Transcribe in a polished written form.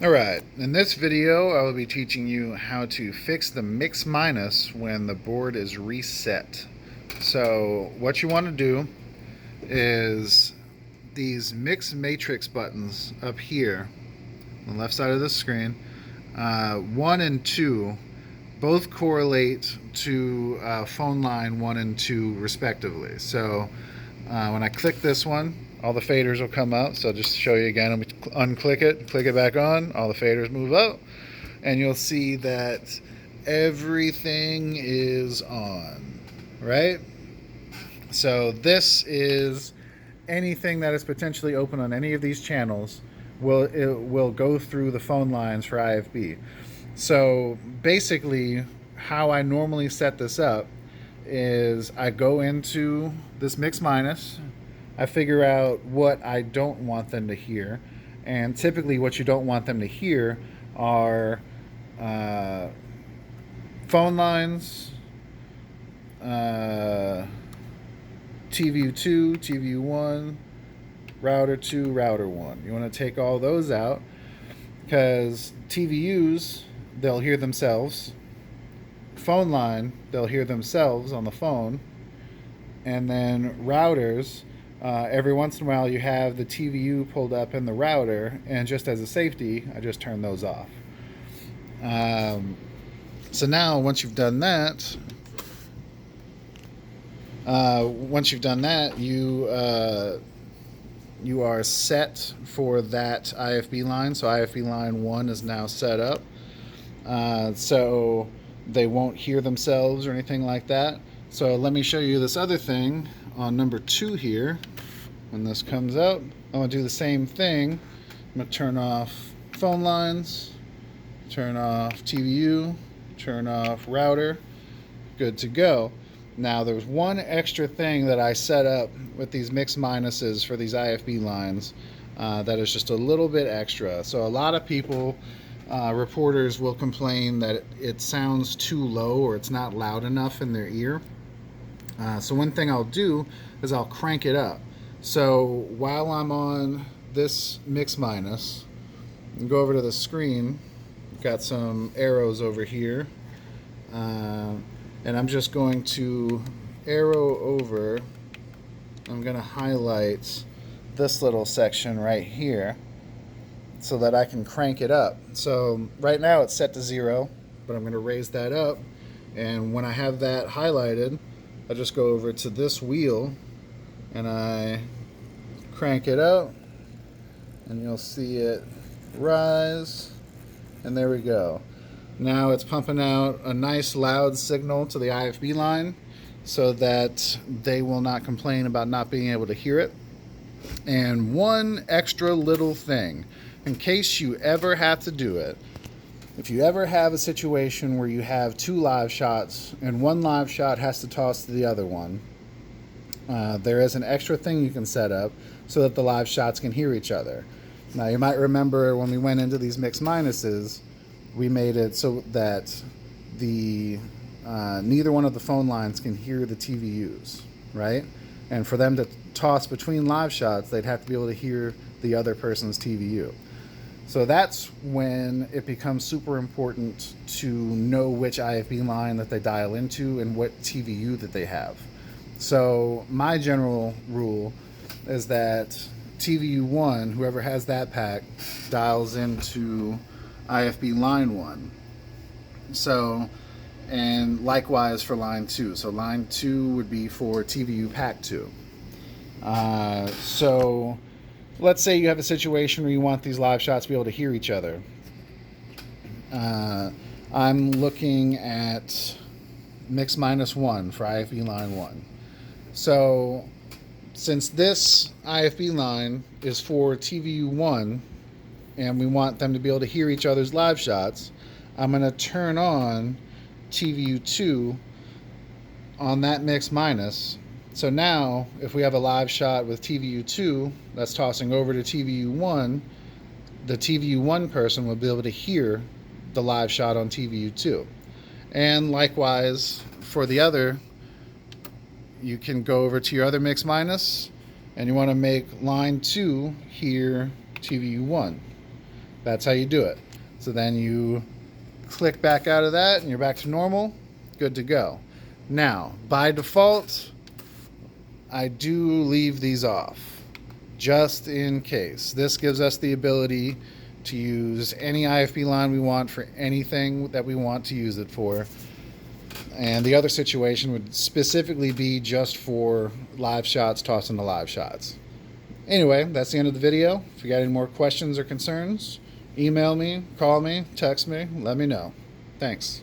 Alright, in this video I will be teaching you how to fix the mix minus when the board is reset. So what you want to do is these mix matrix buttons up here on the left side of the screen, 1 and 2 both correlate to phone line 1 and 2 respectively. So when I click this one, all the faders will come up. So just to show you again, unclick it, click it back on, all the faders move up, and you'll see that everything is on, right? So this is anything that is potentially open on any of these channels will go through the phone lines for IFB. So basically, how I normally set this up is I go into this mix minus, I figure out what I don't want them to hear, and typically what you don't want them to hear are uh, phone lines, TVU2, TVU1, router 2, router 1. You want to take all those out because TVUs, they'll hear themselves. Phone line, they'll hear themselves on the phone. And then routers, every once in a while you have the TVU pulled up in the router, and just as a safety, I just turn those off. So now once you've done that, you are set for that IFB line. So IFB line 1 is now set up. So they won't hear themselves or anything like that. So let me show you this other thing on number 2 here. When this comes out, I'm going to do the same thing. I'm going to turn off phone lines, turn off TVU, turn off router. Good to go. Now there's one extra thing that I set up with these mix minuses for these IFB lines that is just a little bit extra. So a lot of people, reporters, will complain that it sounds too low or it's not loud enough in their ear. So one thing I'll do is I'll crank it up. So while I'm on this mix minus, and go over to the screen, got some arrows over here, and I'm just going to arrow over. I'm going to highlight this little section right here so that I can crank it up. So right now it's set to 0, but I'm going to raise that up, and when I have that highlighted, I just go over to this wheel and I crank it up, and you'll see it rise, and there we go. Now it's pumping out a nice loud signal to the IFB line so that they will not complain about not being able to hear it. And one extra little thing, in case you ever have to do it, if you ever have a situation where you have 2 live shots and one live shot has to toss to the other one, there is an extra thing you can set up so that the live shots can hear each other. Now you might remember when we went into these mix minuses, we made it so that the neither one of the phone lines can hear the TVUs, right? And for them to toss between live shots, they'd have to be able to hear the other person's TVU. So that's when it becomes super important to know which IFB line that they dial into and what TVU that they have. So my general rule is that TVU1, whoever has that pack, dials into IFB line 1. So, and likewise for line 2. So line 2 would be for TVU pack 2. So let's say you have a situation where you want these live shots to be able to hear each other. I'm looking at mix minus 1 for IFB line 1. So since this IFB line is for TVU1 and we want them to be able to hear each other's live shots, I'm going to turn on TVU2 on that mix minus. So now if we have a live shot with TVU2 that's tossing over to TVU1, the TVU1 person will be able to hear the live shot on TVU2. And likewise for the other, you can go over to your other mix minus and you want to make line 2 hear TVU1. That's how you do it. So then you click back out of that and you're back to normal, good to go. Now, by default, I do leave these off, just in case. This gives us the ability to use any IFB line we want for anything that we want to use it for. And the other situation would specifically be just for live shots, tossing the live shots. Anyway, that's the end of the video. If you got any more questions or concerns, email me, call me, text me, let me know. Thanks.